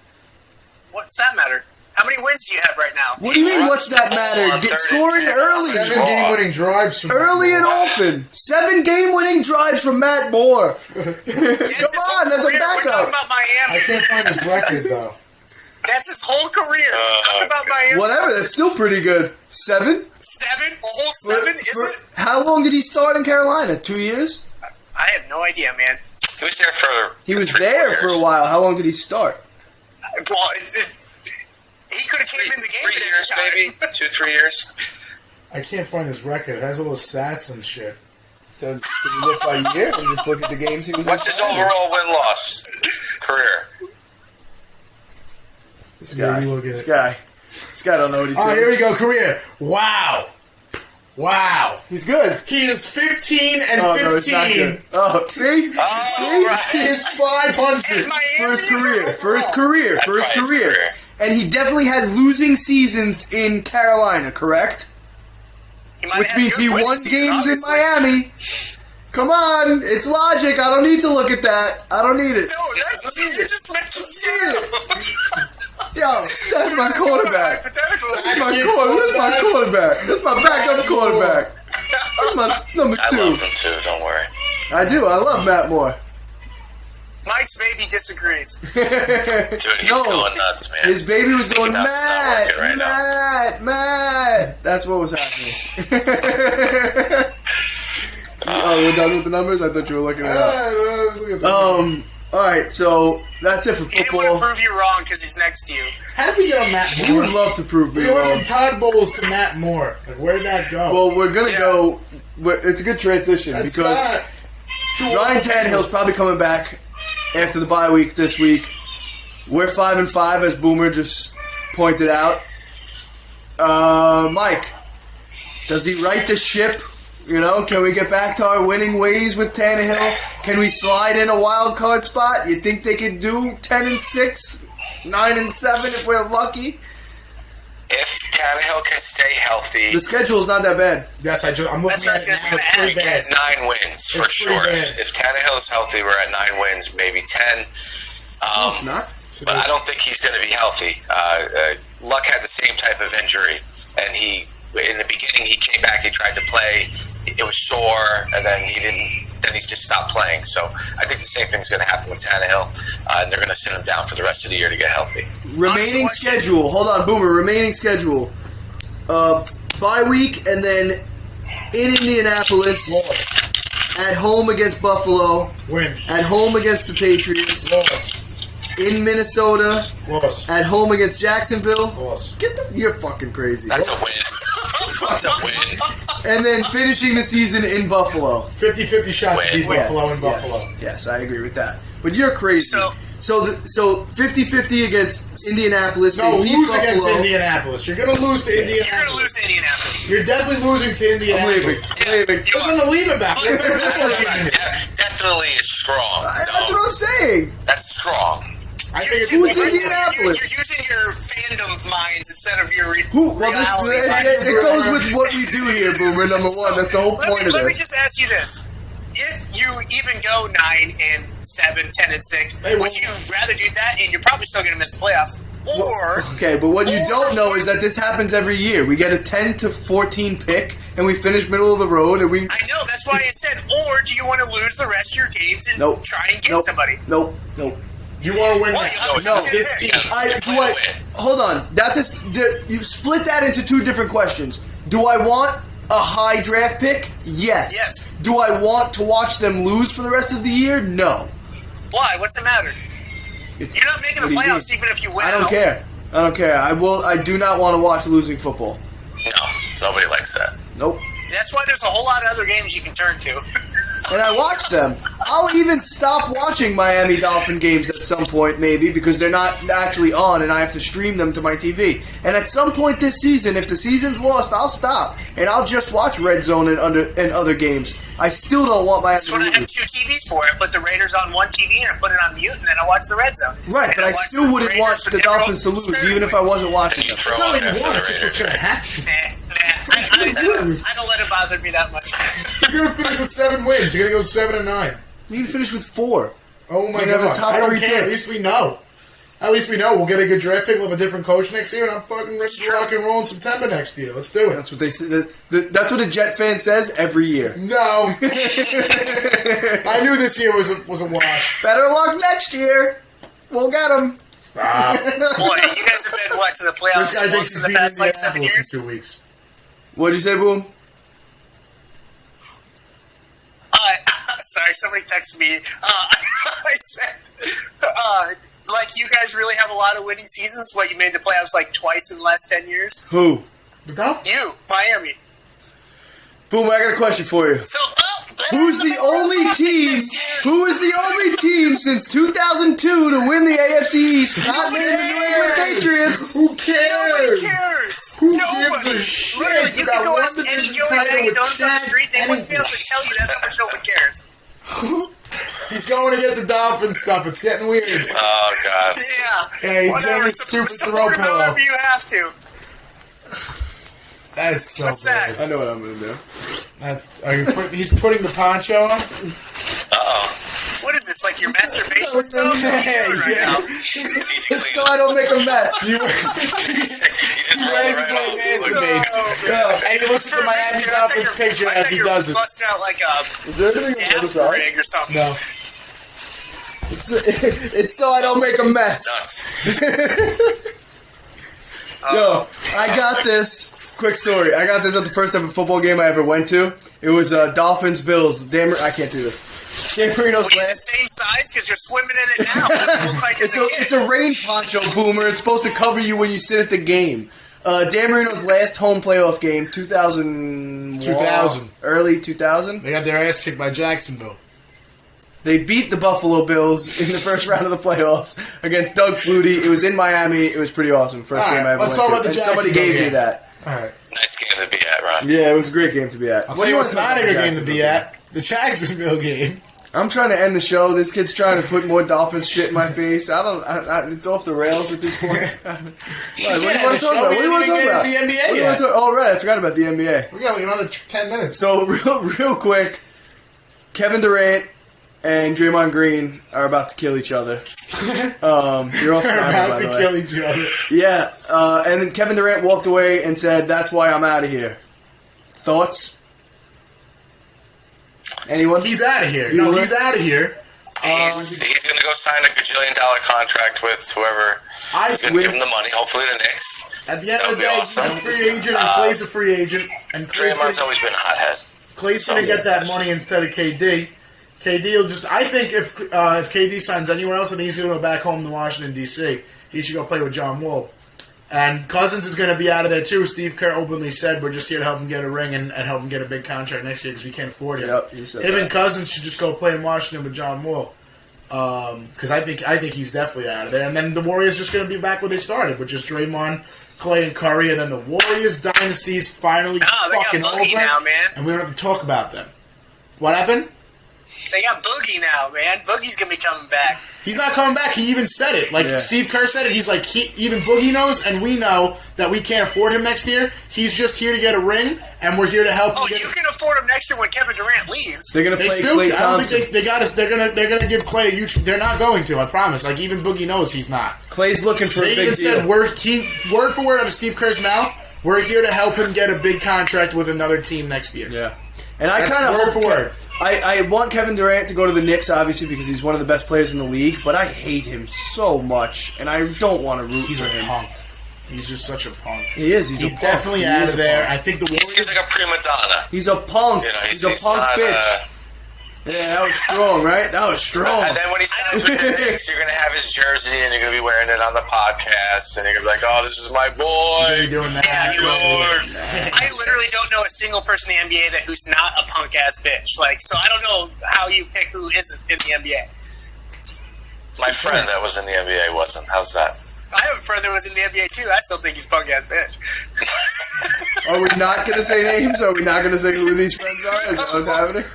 What's that matter? How many wins do you have right now? What do you mean? What's that matter? Get scoring early. 7 game-winning drives from Early and often. 7 game-winning drives from Matt Moore. Come on, that's a We're talking backup. about Miami. I can't find his record, though. That's his whole career. We're talking about Miami. Whatever, that's still pretty good. 7? 7? A whole 7? Is it? How long did he start in Carolina? 2 years? I have no idea, man. He was there for. He was 3 there years. for a while. How long did he start? Well, he could have came in the game 3 at years, any maybe time. 2-3 years. I can't find his record. It has all the stats and shit. So, did you look by year and just look at the games he was What's his overall win-loss career? This Yeah, guy. you look at This it. guy. This guy don't know what he's Oh, doing. here we go. Career. Wow. He's good. He is 15 and Oh, 15. no, it's not good. Oh, see? Oh, right. He is 500. For his career. That's right, his career. And he definitely had losing seasons in Carolina, correct? Which means he won games in Miami. Come on, it's logic. I don't need to look at that. I don't need it. No, that's you just mentioned zero. Yo, that's my quarterback. That's my quarterback. That's my backup quarterback. That's my number 2. I love him too. Don't worry. I do. I love Matt Moore. Mike's baby disagrees. Dude, he's going nuts, man. His baby was going, Mickey Mouse is not working right now. Matt. That's what was happening. Oh, we're done with the numbers? I thought you were looking it up. All right, so that's it for He football. didn't want to prove you wrong because he's next to you. How did we get on Matt Moore? You would love to prove me We went wrong. from Todd Bowles to Matt Moore. Like, where did that go? Well, we're gonna go. It's a good transition That's because Ryan Tannehill's probably coming back after the bye week this week. We're 5-5, as Boomer just pointed out. Mike, does he right the ship? You know, can we get back to our winning ways with Tannehill? Can we slide in a wild card spot? You think they could do 10-6, 9-7 if we're lucky? If Tannehill can stay healthy, The schedule's not that bad. Yes, I'm looking That's at what I was it now. It's pretty we bad. get 9 wins for It's pretty sure. bad. If Tannehill's healthy, we're at 9 wins, maybe 10. No, it's not. But I don't think he's going to be healthy. Luck had the same type of injury, and in the beginning, he came back, he tried to play, it was sore, and then then he just stopped playing. So I think the same thing's going to happen with Tannehill, and they're going to sit him down for the rest of the year to get healthy. Remaining schedule. Hold on, Boomer. Remaining schedule. Bye week, and then in Indianapolis, Loss. at home against Buffalo, Win. at home against the Patriots, Loss. in Minnesota, Loss. at home against Jacksonville. Loss. You're fucking crazy. That's a win. That's a win. And then finishing the season in Buffalo. 50-50 shot to beat Win. Buffalo in Buffalo. Yes, I agree with that. But you're crazy. So- So 50-50 against Indianapolis. No, They beat lose against Buffalo. Indianapolis. You're going to lose to You're going to Indianapolis. lose to Indianapolis. You're definitely losing to I'm Indianapolis. leaving. I'm leaving. You Listen to leave it back. You're better football team. Definitely is strong. That's what I'm saying. That's strong. I think it's Who's Indianapolis. Indianapolis? You're using your fandom minds instead of your Well, reality. it goes with what we do here, Boomer. Number one, that's the whole point of Let me this. just ask you this. If you even go 9-7, 10-6, Hey, would you rather do that and you're probably still going to miss the playoffs? Or Okay, but what you don't know is that this happens every year. We get a 10 to 14 pick, and we finish middle of the road, and we. I know, that's why I said, or do you want to lose the rest of your games and Nope. try and get somebody? Nope. You want to win Well, that. you No, do this it. team. Hold on. You split that into two different questions. Do I want a high draft pick? Yes. Yes. Do I want to watch them lose for the rest of the year? No. Why? What's the matter? You're not making the what do you playoffs even if you win. I don't care. I don't care. I do not want to watch losing football. No, nobody likes that. Nope. That's why there's a whole lot of other games you can turn to. And I watch them. I'll even stop watching Miami Dolphin games at some point, maybe, because they're not actually on and I have to stream them to my TV. And at some point this season, if the season's lost, I'll stop. And I'll just watch Red Zone and other games. I still don't want Miami That's to what I have lose. 2 TVs for. I put the Raiders on one TV and I put it on mute, and then I watch the Red Zone. Right, but I watch still the wouldn't Raiders watch with the everyone Dolphins to lose, sparingly. even if I wasn't watching You them. throw It's not up what you after want. the It's just what's going to happen. I don't let it bother me that much. You're going to finish with 7 wins. You're going to go 7-9. You can finish with 4. Oh my You're gonna have God. the top I don't 3 care. pick. At least we know. At least we know. We'll get a good draft pick. We'll have a different coach next year, and I'm fucking ready to rock and roll in September next year. Let's do it. That's what they say. That's what a Jet fan says every year. No. I knew this year was a wash. Better luck next year. We'll get them. Stop. Boy, you guys have been, what, to the playoffs This guy thinks once he's in the beating past, like, 7 Indianapolis years? in 2 weeks. What'd you say, Boom? Sorry, somebody texted me. I said, like, you guys really have a lot of winning seasons? What, you made the playoffs like twice in the last 10 years? Who? The Dolphins? You, Miami. Boom, I got a question for you. So, Who's the only team? Who is the only team since 2002 to win the AFC East? Not named the New England Patriots. Who Nobody cares? cares. Who Nobody. gives a shit Literally, you can about go one ask any division Joey title Bag with Donuts on the Chad street, they wouldn't be able to Hennington? tell you that's how much no one cares. He's going to get the Dolphin stuff. It's getting weird. Oh God. Yeah. Yeah, he's Whatever. getting stupid throw Support him pillow. however you have to. That's so What's bad. that? I know what I'm gonna do. He's putting the poncho on. Uh-oh. What is this, like Your masturbation stuff? What are you doing right now? Just so I don't make a mess. He just raises rolled his right hands and he looks at the Miami Dolphins picture as he does it. Busting out like a Is there anything on the other dab side? rig or something. No. It's so I don't make a mess. nuts. Yo, I got this. Quick story. I got this at the first ever football game I ever went to. It was Dolphins Bills. I can't do this. Dan Marino's Well, you're the last. same size because you're swimming in it now. You look like It's a rain poncho, Boomer. It's supposed to cover you when you sit at the game. Dan Marino's last home playoff game, 2000. 2000. Early 2000. They got their ass kicked by Jacksonville. They beat the Buffalo Bills in the first round of the playoffs against Doug Flutie. It was in Miami. It was pretty awesome. First All right, game I ever let's went talk to. about the And somebody Jacksonville gave me game. that. All right. Nice game to be at, Ron. Yeah, it was a great game to be at. I'll tell you what's not a good game to be Jacksonville? at. The Jacksonville game. I'm trying to end the show. This kid's trying to put more Dolphins shit in my face. It's off the rails at this point. What do you want to talk about? What do you want to talk about? The NBA What do you want to talk? Oh, right. I forgot about the NBA. We got like another 10 minutes. So, real quick, Keven Durant and Draymond Green are about to kill each other. You're off They're camera, about by to the way. kill each other. Yeah, and then Keven Durant walked away and said, "That's why I'm out of here." Thoughts? Anyone? He's out of here. You No, were- he's out of here. He's going to go sign a gajillion-dollar contract with whoever is going to give him the money. Hopefully the Knicks. At the end of the That'll be day, awesome. he's a free agent and Clay's a free agent. And Draymond's always been a hothead. Clay's going to get that money instead of KD. KD will just... I think if KD signs anywhere else, I think he's going to go back home to Washington, D.C. He should go play with John Wall. And Cousins is going to be out of there, too. Steve Kerr openly said, we're just here to help him get a ring and help him get a big contract next year because we can't afford it. Yep, he said Him that. and Cousins should just go play in Washington with John Wall. Because I think he's definitely out of there. And then the Warriors just going to be back where they started, with just Draymond, Clay, and Curry. And then the Warriors dynasty is finally they got fucking Boogie over. now, man. And we don't have to talk about them. What happened? They got Boogie now, man. Boogie's gonna be coming back. He's not coming back. He even said it. Like, Yeah. Steve Kerr said it. He's like, even Boogie knows, and we know that we can't afford him next year. He's just here to get a ring, and we're here to help him Oh, get you can afford him next year when Kevin Durant leaves. They're gonna They play still, Klay I don't Thompson. think they got us. They're gonna give Clay a huge. They're not going to. I promise. Like, even Boogie knows he's not. Clay's looking for They a big even deal. said word for word out of Steve Kerr's mouth. We're here to help him get a big contract with another team next year. Yeah, and I That's kind of word for word. I want Kevin Durant to go to the Knicks, obviously, because he's one of the best players in the league. But I hate him so much, and I don't want to root He's for a him. punk. He's just such a punk. He is. He's a punk. definitely He out is of a there. punk. I think the He seems Warriors. like a prima donna. He's a punk. You know, he's a punk not, bitch. Yeah, that was strong, right? That was strong. And then when he signs with the Knicks, you're going to have his jersey and you're going to be wearing it on the podcast. And you're going to be like, oh, this is my boy. You're doing that. Yeah, you Lord. I literally don't know a single person in the NBA who's not a punk ass bitch. Like, so I don't know how you pick who isn't in the NBA. My friend that was in the NBA wasn't. How's that? I have a friend that was in the NBA too. I still think he's punk ass bitch. Are we not going to say names? Are we not going to say who these friends are? Is that what's happening?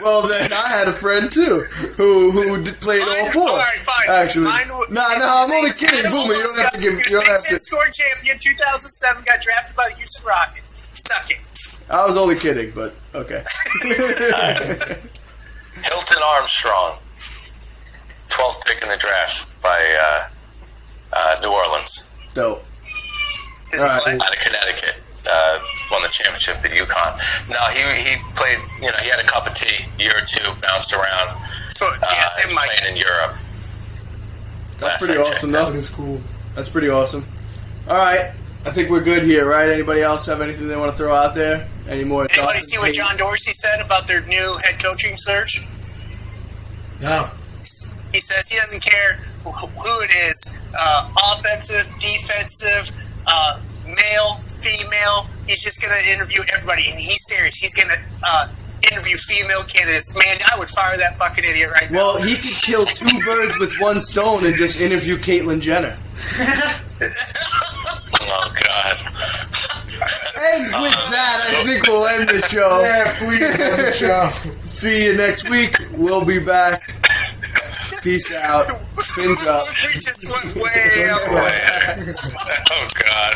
Well, then I had a friend too who played all four. All right, fine. Actually, I'm only kidding. Boomer, you don't have to give. You don't have to. Scoring champion 2007 got drafted by the Houston Rockets. Suck it. I was only kidding, but okay. Hilton Armstrong, 12th pick in the draft by New Orleans. Dope. Is All right. he Out of Connecticut. Won the championship at UConn. No, he played, he had a cup of tea, year or two, bounced around. So, yeah, same Mike. Playing in Europe. That's Last pretty I awesome, checked. though. That is cool. That's pretty awesome. All right, I think we're good here, right? Anybody else have anything they want to throw out there? Any more? Anybody Dolphins see what hate? John Dorsey said about their new head coaching search? No. He says he doesn't care who it is, offensive, defensive, male, female. He's just going to interview everybody, and he's serious. He's going to interview female candidates. Man, I would fire that fucking idiot right now. Well, he could kill two birds with one stone and just interview Caitlyn Jenner. Oh, God. And with that, I think we'll end the show. Yeah, please end the show. See you next week. We'll be back. Peace out. Fins up. We just went way up. Oh, God.